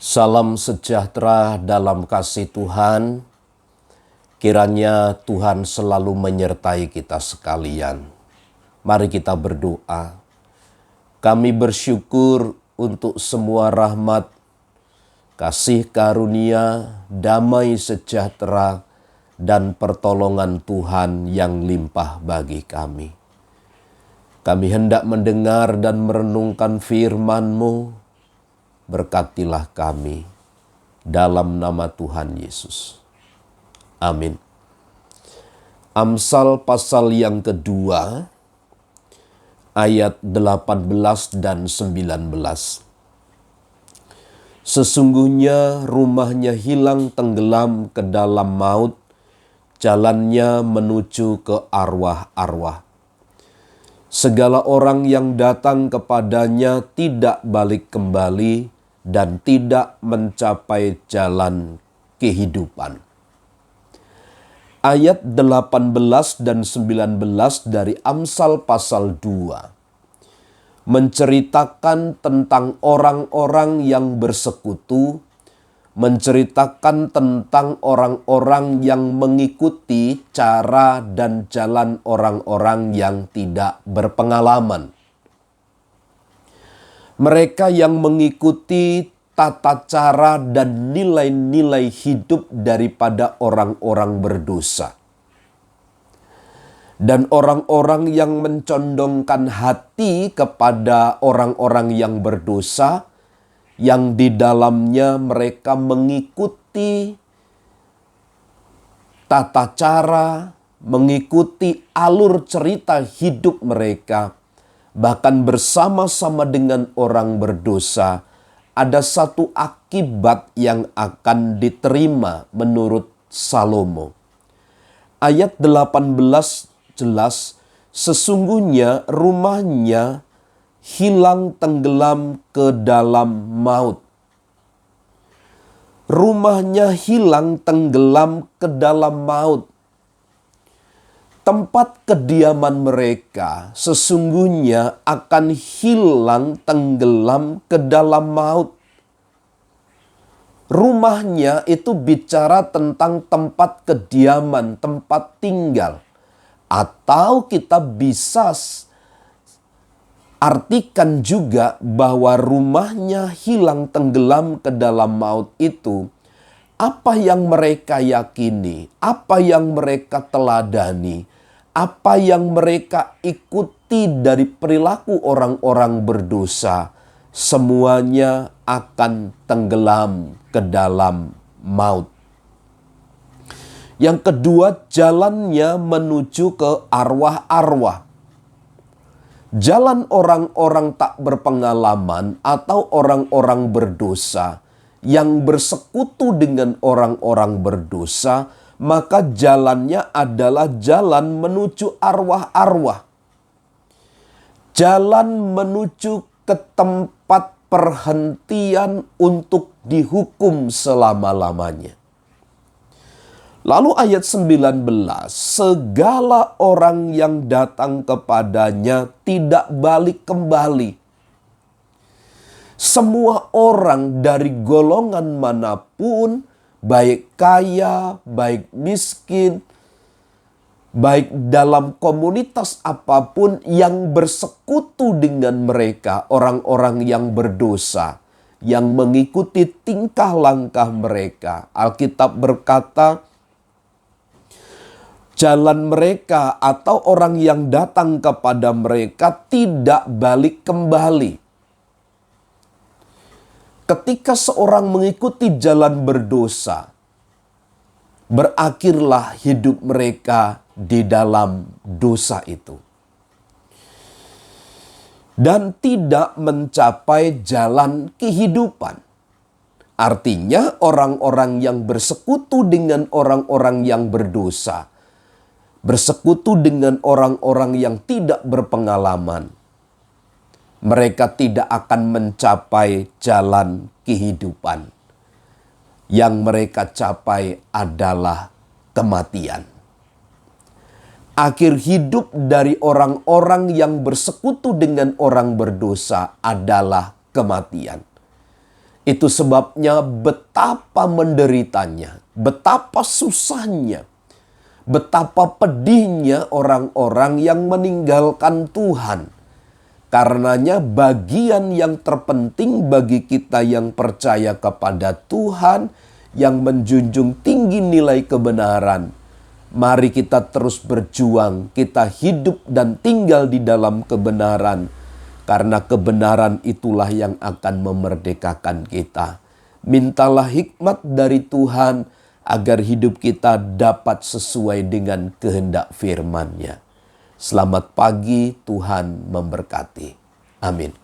Salam sejahtera dalam kasih Tuhan. Kiranya Tuhan selalu menyertai kita sekalian. Mari kita berdoa. Kami bersyukur untuk semua rahmat, kasih karunia, damai sejahtera, dan pertolongan Tuhan yang limpah bagi kami. Kami hendak mendengar dan merenungkan firman-Mu. Berkatilah kami dalam nama Tuhan Yesus. Amin. Amsal pasal yang kedua, ayat 18 dan 19. Sesungguhnya rumahnya hilang tenggelam ke dalam maut, jalannya menuju ke arwah-arwah. Segala orang yang datang kepadanya tidak balik kembali dan tidak mencapai jalan kehidupan. Ayat 18 dan 19 dari Amsal pasal 2 menceritakan tentang orang-orang yang bersekutu, menceritakan tentang orang-orang yang mengikuti cara dan jalan orang-orang yang tidak berpengalaman. Mereka yang mengikuti tata cara dan nilai-nilai hidup daripada orang-orang berdosa. Dan orang-orang yang mencondongkan hati kepada orang-orang yang berdosa, yang di dalamnya mereka mengikuti tata cara, mengikuti alur cerita hidup mereka, bahkan bersama-sama dengan orang berdosa, ada satu akibat yang akan diterima menurut Salomo. Ayat 18 jelas, sesungguhnya rumahnya hilang tenggelam ke dalam maut. Rumahnya hilang tenggelam ke dalam maut. Tempat kediaman mereka sesungguhnya akan hilang tenggelam ke dalam maut. Rumahnya itu bicara tentang tempat kediaman, tempat tinggal. Atau kita bisa artikan juga bahwa rumahnya hilang tenggelam ke dalam maut itu, apa yang mereka yakini, apa yang mereka teladani, apa yang mereka ikuti dari perilaku orang-orang berdosa, semuanya akan tenggelam ke dalam maut. Yang kedua, jalannya menuju ke arwah-arwah. Jalan orang-orang tak berpengalaman atau orang-orang berdosa yang bersekutu dengan orang-orang berdosa, maka jalannya adalah jalan menuju arwah-arwah. Jalan menuju ke tempat perhentian untuk dihukum selama-lamanya. Lalu ayat 19, segala orang yang datang kepadanya tidak balik kembali. Semua orang dari golongan manapun, baik kaya, baik miskin, baik dalam komunitas apapun yang bersekutu dengan mereka, orang-orang yang berdosa, yang mengikuti tingkah langkah mereka. Alkitab berkata, jalan mereka atau orang yang datang kepada mereka tidak balik kembali. Ketika seorang mengikuti jalan berdosa, berakhirlah hidup mereka di dalam dosa itu. Dan tidak mencapai jalan kehidupan. Artinya orang-orang yang bersekutu dengan orang-orang yang berdosa, bersekutu dengan orang-orang yang tidak berpengalaman, mereka tidak akan mencapai jalan kehidupan. Yang mereka capai adalah kematian. Akhir hidup dari orang-orang yang bersekutu dengan orang berdosa adalah kematian. Itu sebabnya betapa menderitanya, betapa susahnya, betapa pedihnya orang-orang yang meninggalkan Tuhan. Karenanya bagian yang terpenting bagi kita yang percaya kepada Tuhan, yang menjunjung tinggi nilai kebenaran, mari kita terus berjuang, kita hidup dan tinggal di dalam kebenaran. Karena kebenaran itulah yang akan memerdekakan kita. Mintalah hikmat dari Tuhan agar hidup kita dapat sesuai dengan kehendak firman-Nya. Selamat pagi, Tuhan memberkati. Amin.